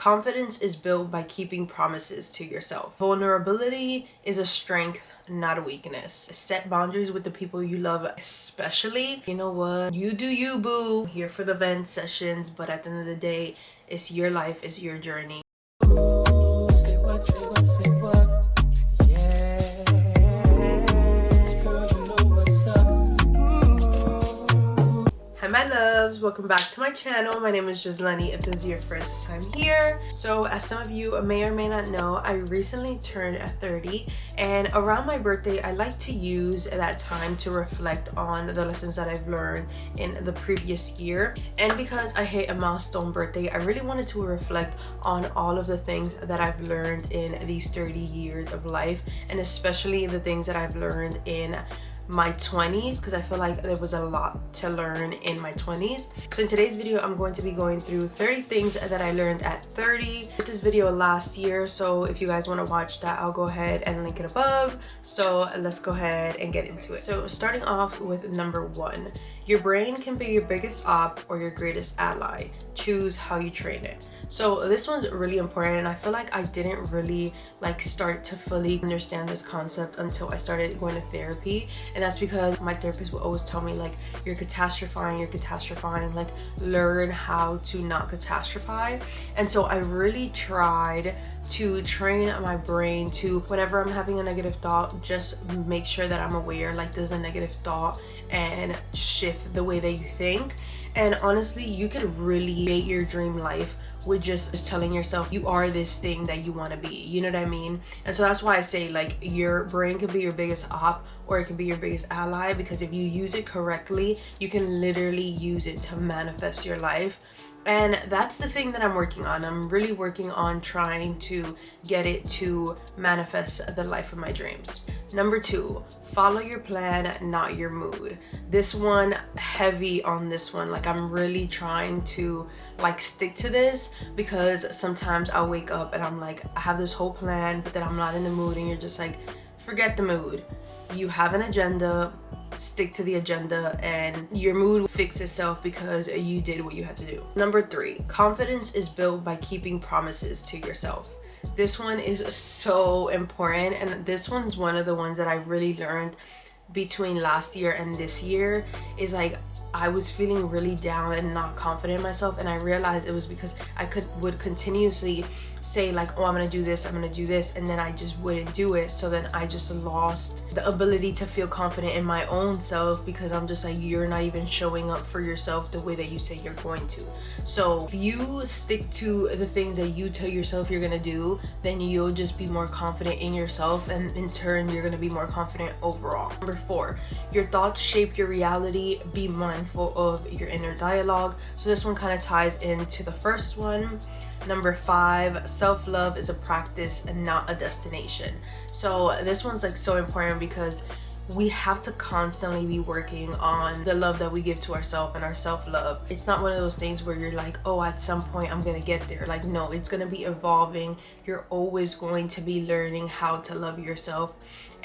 Confidence is built by keeping promises to yourself. Vulnerability is a strength, not a weakness. Set boundaries with the people you love, especially. You know what? You do you, boo. I'm here for the vent sessions, but at the end of the day, it's your life, it's your journey. Ooh, say what, say what, say what. Yeah. Girl, you know what's up. Hi my loves, welcome back to my channel. My name is Gisleni if this is your first time here. So as some of you may or may not know, I recently turned 30, and around my birthday I like to use that time to reflect on the lessons that I've learned in the previous year. And because I hit a milestone birthday, I really wanted to reflect on all of the things that I've learned in these 30 years of life, and especially the things that I've learned in my 20s, because I feel like there was a lot to learn in my 20s. So in today's video, I'm going to be going through 30 things that I learned at 30. I did this video last year, so if you guys want to watch that, I'll go ahead and link it above. So let's go ahead and get into it. So starting off with number 1, your brain can be your biggest op or your greatest ally. Choose how you train it. So this one's really important, and I feel like I didn't really start to fully understand this concept until I started going to therapy. And that's because my therapist would always tell me you're catastrophizing, learn how to not catastrophize. And so I really tried to train my brain to, whenever I'm having a negative thought, just make sure that I'm aware there's a negative thought and shift the way that you think. And honestly, you could really create your dream life with just telling yourself you are this thing that you want to be, you know what I mean? And so that's why I say your brain can be your biggest op or it can be your biggest ally, because if you use it correctly, you can literally use it to manifest your life. And that's the thing that I'm working on. I'm really working on trying to get it to manifest the life of my dreams. Number 2, follow your plan, not your mood. This one, heavy on this one. I'm really trying to stick to this, because sometimes I'll wake up and I'm I have this whole plan, but then I'm not in the mood, and you're just forget the mood. You have an agenda, stick to the agenda, and your mood will fix itself because you did what you had to do. Number 3, confidence is built by keeping promises to yourself. This one is so important, and this one's one of the ones that I really learned between last year and this year. Is I was feeling really down and not confident in myself, and I realized it was because I would continuously say oh, I'm gonna do this, and then I just wouldn't do it. So then I just lost the ability to feel confident in my own self, because I'm just you're not even showing up for yourself the way that you say you're going to. So if you stick to the things that you tell yourself you're gonna do, then you'll just be more confident in yourself, and in turn you're gonna be more confident overall. Number 4, your thoughts shape your reality. Be mindful of your inner dialogue. So this one kind of ties into the first one. Number 5, self-love is a practice and not a destination. So this one's so important, because we have to constantly be working on the love that we give to ourselves and our self-love. It's not one of those things where you're oh, at some point I'm gonna get there. No, it's gonna be evolving. You're always going to be learning how to love yourself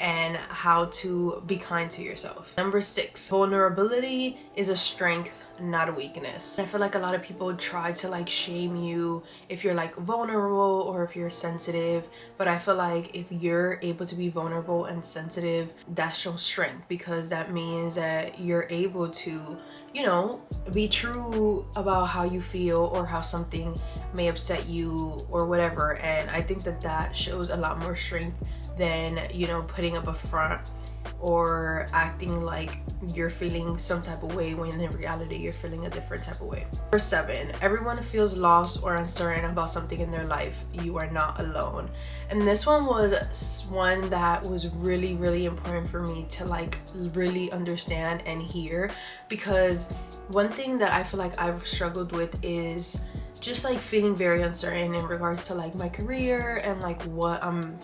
and how to be kind to yourself. Number 6, vulnerability is a strength, not a weakness. I feel a lot of people try to shame you if you're vulnerable or if you're sensitive, but I feel if you're able to be vulnerable and sensitive, that shows strength, because that means that you're able to, be true about how you feel or how something may upset you or whatever. And I think that shows a lot more strength than putting up a front or acting like you're feeling some type of way when in reality you're feeling a different type of way. Number 7, everyone feels lost or uncertain about something in their life. You are not alone. And this one was one that was really, really important for me to really understand and hear, because one thing that I feel I've struggled with is just feeling very uncertain in regards to my career and what I'm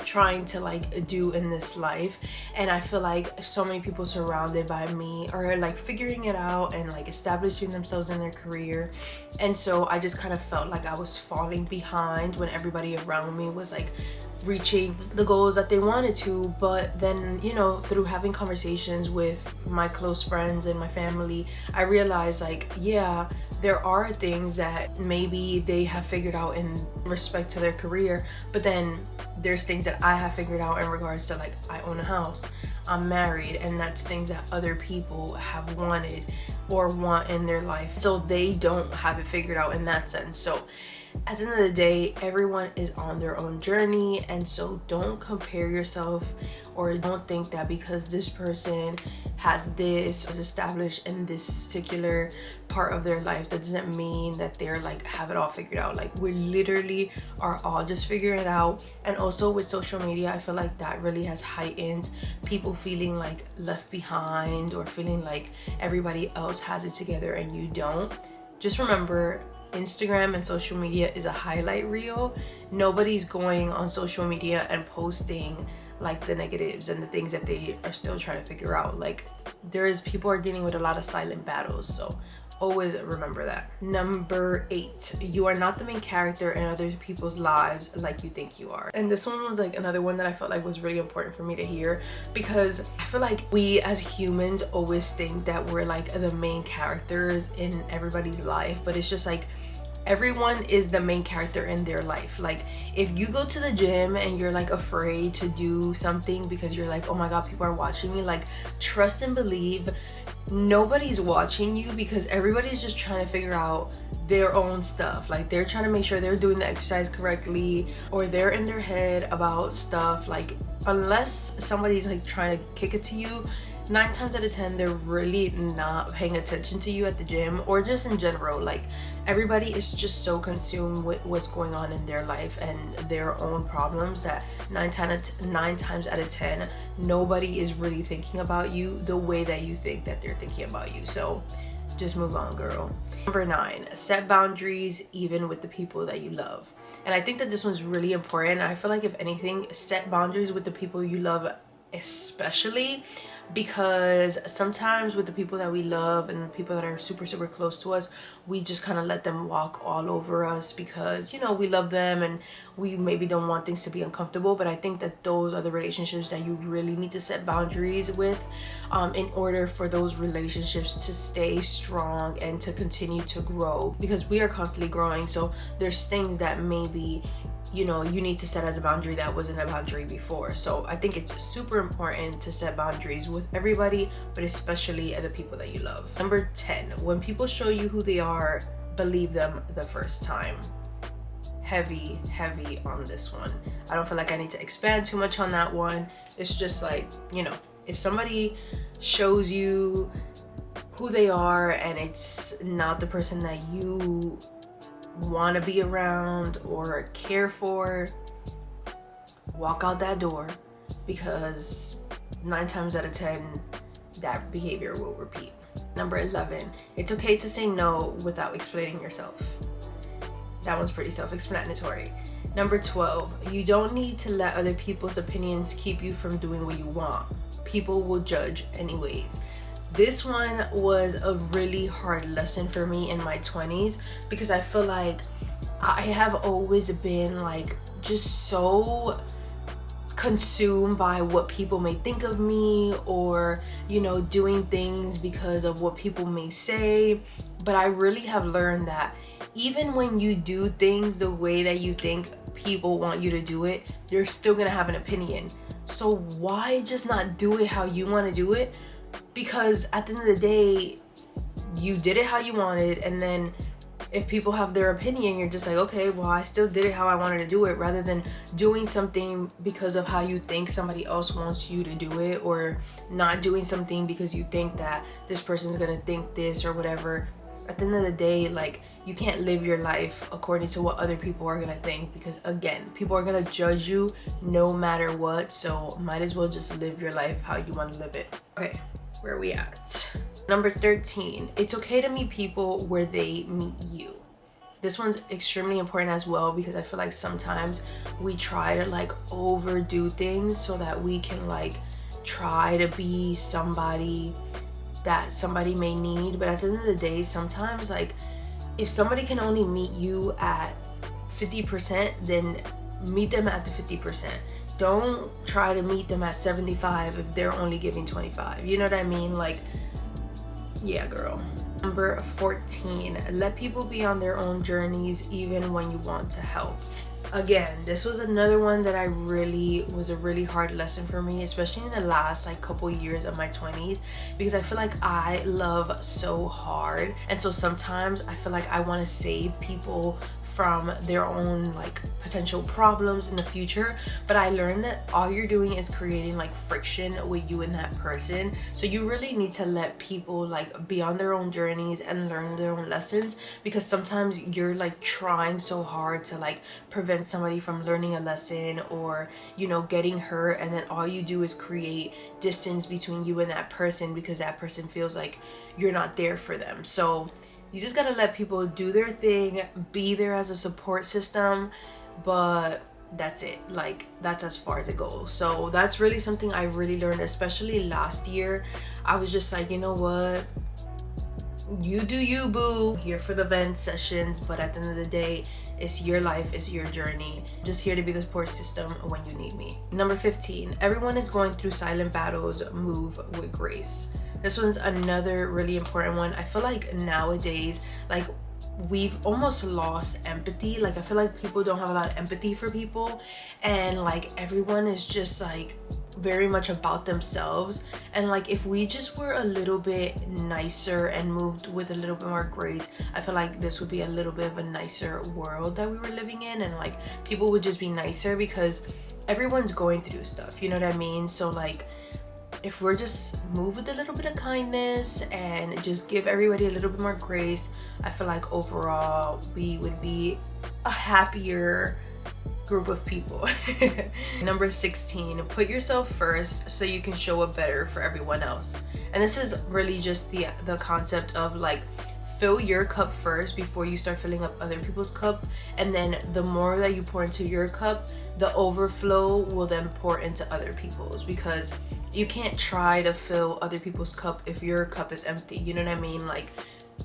trying to do in this life. And I feel so many people surrounded by me are figuring it out and establishing themselves in their career, and so I just kind of felt I was falling behind when everybody around me was reaching the goals that they wanted to. But then through having conversations with my close friends and my family, I realized yeah, there are things that maybe they have figured out in respect to their career, but then there's things that I have figured out in regards to, like, I own a house, I'm married, and that's things that other people have wanted or want in their life, so they don't have it figured out in that sense. So at the end of the day, everyone is on their own journey, and so don't compare yourself, or don't think that because this person has this, is established in this particular part of their life, that doesn't mean that they're like have it all figured out. Like, we literally are all just figuring it out. And also with social media, I feel like that really has heightened people feeling like left behind, or feeling like everybody else has it together and you don't. Just remember, Instagram and social media is a highlight reel. Nobody's going on social media and posting like the negatives and the things that they are still trying to figure out. Like, people are dealing with a lot of silent battles, so always remember that. Number 8, you are not the main character in other people's lives like you think you are. And this one was like another one that I felt like was really important for me to hear, because I feel like we as humans always think that we're like the main characters in everybody's life, but it's just like everyone is the main character in their life. Like, if you go to the gym and you're like afraid to do something because you're like, oh my god, people are watching me, like, trust and believe nobody's watching you, because everybody's just trying to figure out their own stuff. Like, they're trying to make sure they're doing the exercise correctly, or they're in their head about stuff. Like, unless somebody's like trying to kick it to you, 9 times out of 10 they're really not paying attention to you at the gym, or just in general. Like, everybody is just so consumed with what's going on in their life and their own problems that 9 times out of 10 nobody is really thinking about you the way that you think that they're thinking about you. So just move on, girl. Number 9, set boundaries even with the people that you love. And I think that this one's really important. I feel like, if anything, set boundaries with the people you love, especially, because sometimes with the people that we love and the people that are super close to us, we just kind of let them walk all over us because, you know, we love them and we maybe don't want things to be uncomfortable. But I think that those are the relationships that you really need to set boundaries with, in order for those relationships to stay strong and to continue to grow, because we are constantly growing. So there's things that maybe, you know, you need to set as a boundary that wasn't a boundary before. So I think it's super important to set boundaries with everybody, but especially the people that you love. Number 10, when people show you who they are, believe them the first time. Heavy on this one. I don't feel like I need to expand too much on that one. It's just like, you know, if somebody shows you who they are and it's not the person that you want to be around or care for, walk out that door, because 9 times out of 10 that behavior will repeat. Number 11, it's okay to say no without explaining yourself. That one's pretty self-explanatory. Number 12, you don't need to let other people's opinions keep you from doing what you want. People will judge anyways. This one was a really hard lesson for me in my 20s, because I feel like I have always been like just so consumed by what people may think of me, or, you know, doing things because of what people may say. But I really have learned that even when you do things the way that you think people want you to do it, you're still gonna have an opinion. So why just not do it how you want to do it? Because at the end of the day, you did it how you wanted, and then if people have their opinion, you're just like, okay, well, I still did it how I wanted to do it, rather than doing something because of how you think somebody else wants you to do it, or not doing something because you think that this person's gonna think this or whatever. At the end of the day, like, you can't live your life according to what other people are gonna think, because again, people are gonna judge you no matter what. So might as well just live your life how you want to live it. Okay, where are we at? Number 13, it's okay to meet people where they meet you. This one's extremely important as well, because I feel like sometimes we try to like overdo things so that we can like try to be somebody that somebody may need. But at the end of the day, sometimes like if somebody can only meet you at 50%, then meet them at the 50%. Don't try to meet them at 75 if they're only giving 25. You know what I mean? Like, yeah, girl. Number 14, let people be on their own journeys even when you want to help. Again, this was another one that was a really hard lesson for me, especially in the last like couple years of my 20s, because I feel like I love so hard, and so sometimes I feel like I want to save people from their own like potential problems in the future, but I learned that all you're doing is creating like friction with you and that person. So you really need to let people like be on their own journeys and learn their own lessons, because sometimes you're like trying so hard to like prevent somebody from learning a lesson, or you know, getting hurt, and then all you do is create distance between you and that person because that person feels like you're not there for them. So you just gotta let people do their thing, be there as a support system, but that's it. Like, that's as far as it goes. So that's really something I really learned, especially last year. I was just like, you know what, you do you, boo. I'm here for the vent sessions, but at the end of the day, it's your life, it's your journey. I'm just here to be the support system when you need me. Number 15, everyone is going through silent battles, move with grace. This one's another really important one. I feel like nowadays, like, we've almost lost empathy. Like, I feel like people don't have a lot of empathy for people, and like everyone is just like very much about themselves. And like, if we just were a little bit nicer and moved with a little bit more grace, I feel like this would be a little bit of a nicer world that we were living in, and like people would just be nicer because everyone's going through stuff, you know what I mean? So like, if we're just move with a little bit of kindness and just give everybody a little bit more grace, I feel like overall we would be a happier group of people. Number 16, put yourself first so you can show up better for everyone else. And this is really just the concept of like, fill your cup first before you start filling up other people's cup, and then the more that you pour into your cup, the overflow will then pour into other people's, because you can't try to fill other people's cup if your cup is empty, you know what I mean? Like,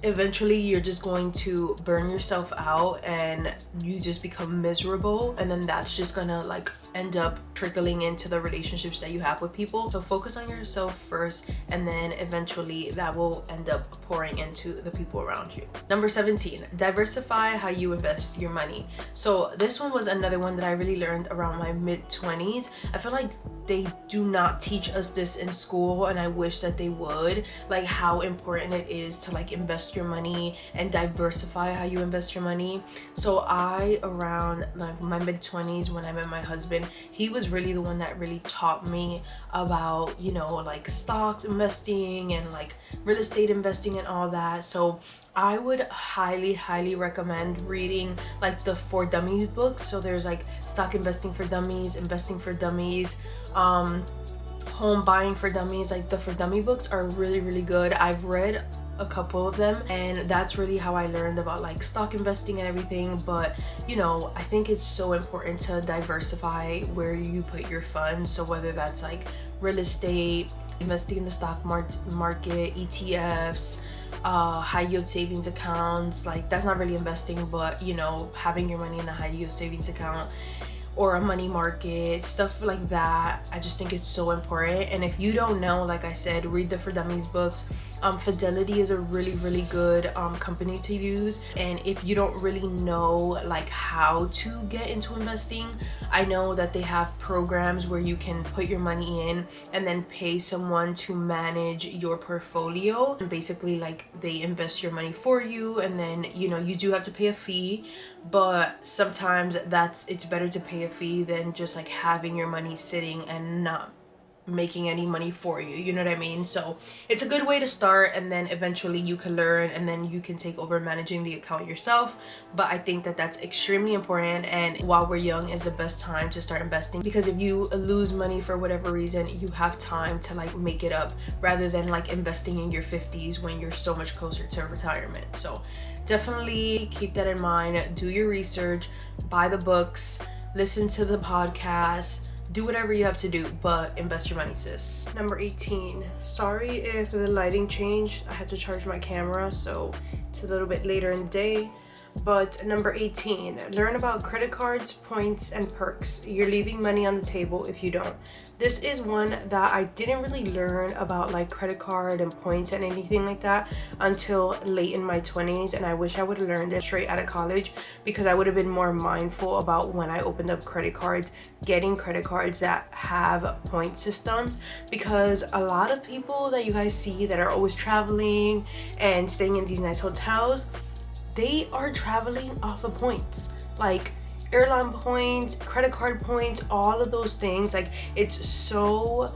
eventually you're just going to burn yourself out and you just become miserable, and then that's just gonna like end up trickling into the relationships that you have with people. So focus on yourself first, and then eventually that will end up pouring into the people around you. Number 17, diversify how you invest your money. So this one was another one that I really learned around my mid-20s. I feel like they do not teach us this in school, and I wish that they would, like how important it is to like invest your money and diversify how you invest your money. So I, around like my mid-20s, when I met my husband, he was really the one that really taught me about, you know, like stock investing and like real estate investing and all that. So I would highly recommend reading like the For Dummies books. So there's like Stock Investing for Dummies, Investing for Dummies, Home Buying for Dummies. Like the For Dummy books are really good. I've read a couple of them, and that's really how I learned about like stock investing and everything. But you know, I think it's so important to diversify where you put your funds. So whether that's like real estate, investing in the stock market, ETFs, high yield savings accounts, like that's not really investing, but you know, having your money in a high yield savings account or a money market, stuff like that. I just think it's so important. And if you don't know, like I said, read the For Dummies books. Fidelity is a really good company to use. And if you don't really know like how to get into investing, I know that they have programs where you can put your money in and then pay someone to manage your portfolio, and basically like they invest your money for you, and then you know, you do have to pay a fee, but sometimes it's better to pay a fee than just like having your money sitting and not making any money for you, you know what I mean? So it's a good way to start, and then eventually you can learn, and then you can take over managing the account yourself. But I think that that's extremely important, and while we're young is the best time to start investing, because if you lose money for whatever reason, you have time to like make it up, rather than like investing in your 50s when you're so much closer to retirement. So definitely keep that in mind. Do your research, buy the books, listen to the podcast, do whatever you have to do, but invest your money, sis. Number 18, sorry if the lighting changed. I had to charge my camera, so it's a little bit later in the day. But number 18, learn about credit cards, points, and perks. You're leaving money on the table if you don't. This is one that I didn't really learn about, like credit card and points and anything like that until late in my 20s, and I wish I would have learned it straight out of college, because I would have been more mindful about when I opened up credit cards, getting credit cards that have point systems, because a lot of people that you guys see that are always traveling and staying in these nice hotels, they are traveling off of points, like airline points, credit card points, all of those things. Like, it's so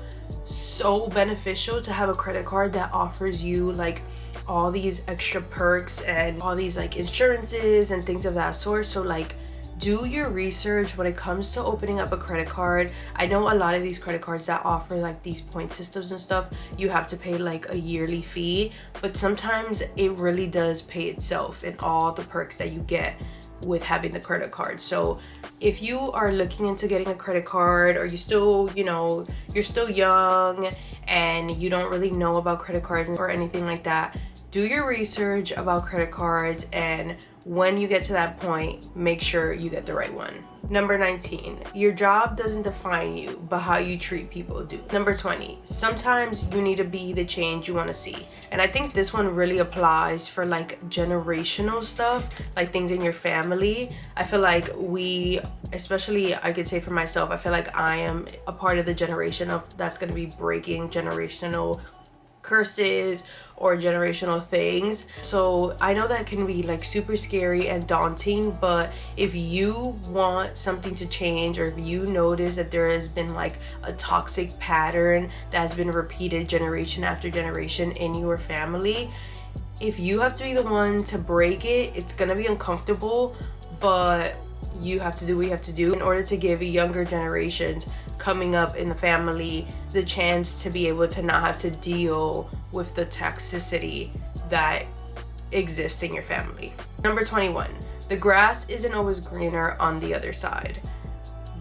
beneficial to have a credit card that offers you like all these extra perks and all these like insurances and things of that sort. So like, do your research when it comes to opening up a credit card. I know a lot of these credit cards that offer like these point systems and stuff, you have to pay like a yearly fee, but sometimes it really does pay itself in all the perks that you get with having the credit card. So if you are looking into getting a credit card, or you still, you know, you're still young and you don't really know about credit cards or anything like that, do your research about credit cards, and when you get to that point, make sure you get the right one. Number 19, your job doesn't define you, but how you treat people do. Number 20, sometimes you need to be the change you want to see. And I think this one really applies for like generational stuff, like things in your family. I feel like we, especially I could say for myself, I feel like I am a part of the generation of that's going to be breaking generational curses or generational things. So I know that can be like super scary and daunting, but if you want something to change, or if you notice that there has been like a toxic pattern that has been repeated generation after generation in your family, if you have to be the one to break it, it's gonna be uncomfortable, but you have to do what you have to do in order to give younger generations coming up in the family the chance to be able to not have to deal with the toxicity that exists in your family. Number 21, the grass isn't always greener on the other side.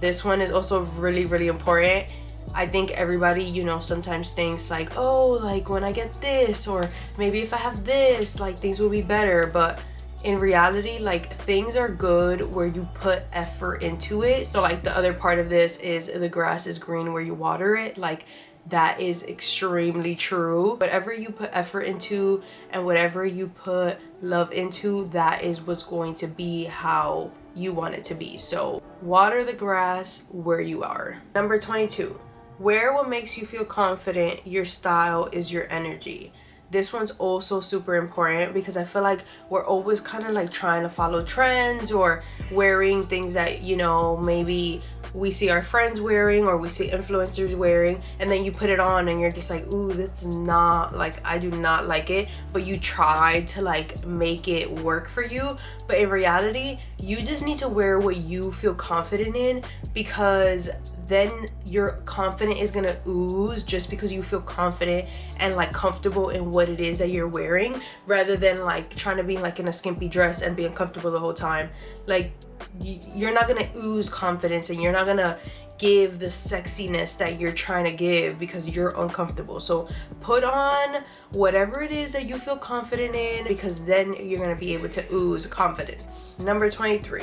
This one is also really important. I think everybody, you know, sometimes thinks like, oh, like when I get this, or maybe if I have this, like things will be better. But in reality, like, things are good where you put effort into it. So like, the other part of this is the grass is green where you water it. Like, that is extremely true. Whatever you put effort into and whatever you put love into, that is what's going to be how you want it to be. So water the grass where you are. Number 22, wear what makes you feel confident. Your style is your energy. This one's also super important, because I feel like we're always kind of like trying to follow trends, or wearing things that, you know, maybe we see our friends wearing or we see influencers wearing, and then you put it on and you're just like, ooh, this is not, like, I do not like it, but you try to like make it work for you. But in reality, you just need to wear what you feel confident in, because then your confidence is gonna ooze just because you feel confident and like comfortable in what it is that you're wearing, rather than like trying to be like in a skimpy dress and be uncomfortable the whole time. Like, you're not gonna ooze confidence, and you're not gonna give the sexiness that you're trying to give because you're uncomfortable. So put on whatever it is that you feel confident in, because then you're gonna be able to ooze confidence. Number 23,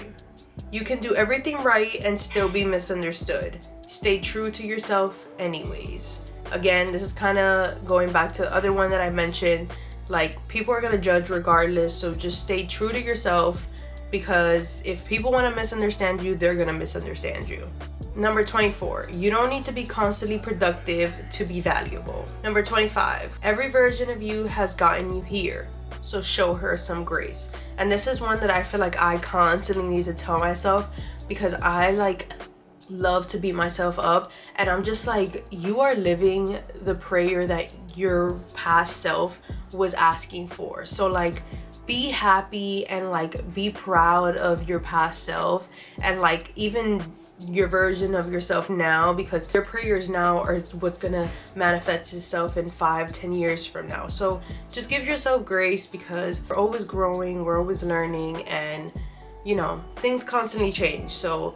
you can do everything right and still be misunderstood. Stay true to yourself anyways. Again, this is kind of going back to the other one that I mentioned. Like, people are gonna judge regardless, so just stay true to yourself, because if people want to misunderstand you, they're gonna misunderstand you. Number 24, you don't need to be constantly productive to be valuable. Number 25, every version of you has gotten you here, so show her some grace. And this is one that I feel like I constantly need to tell myself, because I like love to beat myself up, and I'm just like, you are living the prayer that your past self was asking for. So like, be happy and like be proud of your past self, and like even your version of yourself now, because your prayers now are what's gonna manifest itself in 5-10 years from now. So just give yourself grace, because we're always growing, we're always learning, and you know, things constantly change. So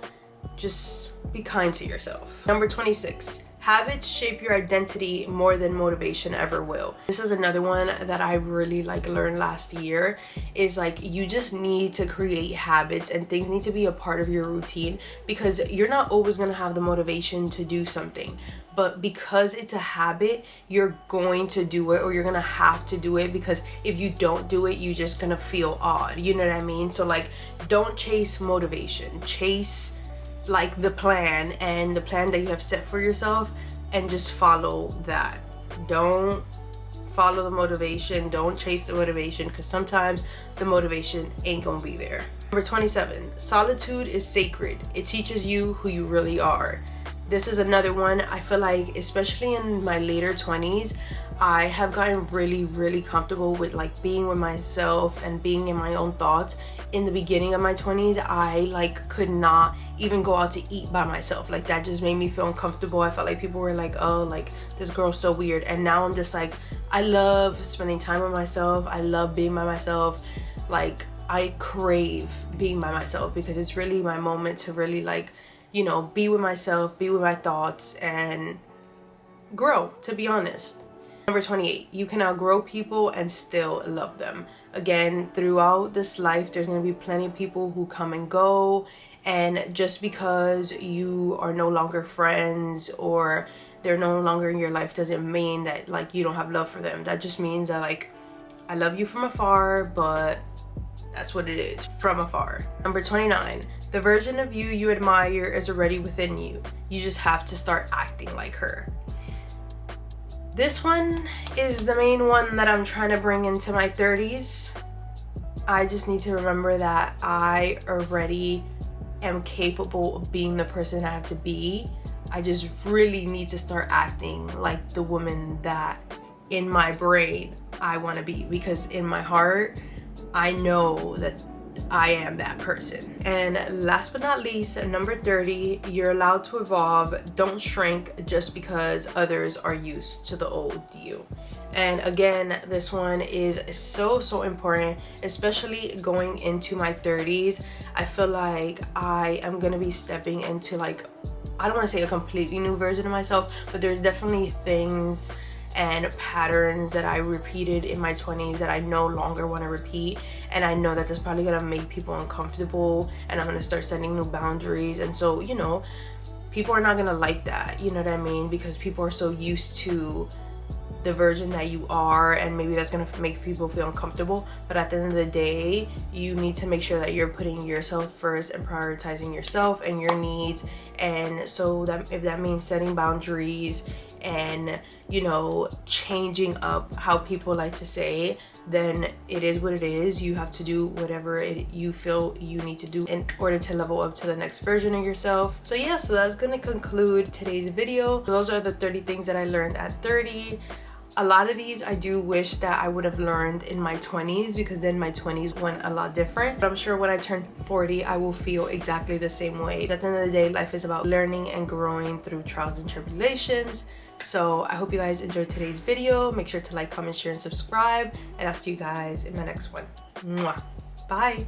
just be kind to yourself. Number 26, Habits shape your identity more than motivation ever will. This is another one that I really learned last year, is you just need to create habits and things need to be a part of your routine, because you're not always going to have the motivation to do something, but because it's a habit, you're going to do it, or you're gonna have to do it, because if you don't do it, you're just gonna feel odd, you know what I mean? So don't chase motivation, chase the plan, and the plan that you have set for yourself, and just follow that. Don't follow the motivation, don't chase the motivation, because sometimes the motivation ain't gonna be there. Number 27, solitude is sacred. It teaches you who you really are. This is another one. I feel like, especially in my later 20s, I have gotten really comfortable with being with myself and being in my own thoughts. In the beginning of my 20s, I could not even go out to eat by myself. That just made me feel uncomfortable. I felt like people were oh, this girl's so weird. And now I'm just I love spending time with myself. I love being by myself. I crave being by myself, because it's really my moment to really be with myself, be with my thoughts, and grow, to be honest. Number 28, you can outgrow people and still love them. Again, throughout this life, there's going to be plenty of people who come and go, and just because you are no longer friends or they're no longer in your life doesn't mean that you don't have love for them. That just means that I love you from afar, but that's what it is, from afar. Number 29, the version of you admire is already within you. You just have to start acting like her. This one is the main one that I'm trying to bring into my 30s. I just need to remember that I already am capable of being the person I have to be. I just really need to start acting like the woman that in my brain I want to be, because in my heart I know that I am that person. And last but not least, number 30, you're allowed to evolve. Don't shrink just because others are used to the old you. And again, this one is so important, especially going into my 30s. I feel like I am gonna be stepping into I don't want to say a completely new version of myself, but there's definitely things and patterns that I repeated in my 20s that I no longer want to repeat, and I know that that's probably gonna make people uncomfortable, and I'm gonna start setting new boundaries. And so, people are not gonna like that, you know what I mean, because people are so used to the version that you are, and maybe that's gonna make people feel uncomfortable. But at the end of the day, you need to make sure that you're putting yourself first and prioritizing yourself and your needs. And so that if that means setting boundaries and changing up how people like to say, then it is what it is. You have to do whatever you feel you need to do in order to level up to the next version of yourself. So yeah, so that's gonna conclude today's video. Those are the 30 things that I learned at 30. A lot of these I do wish that I would have learned in my 20s, because then my 20s went a lot different. But I'm sure when I turn 40, I will feel exactly the same way. At the end of the day, life is about learning and growing through trials and tribulations. So I hope you guys enjoyed today's video. Make sure to like, comment, share, and subscribe. And I'll see you guys in my next one. Mwah. Bye.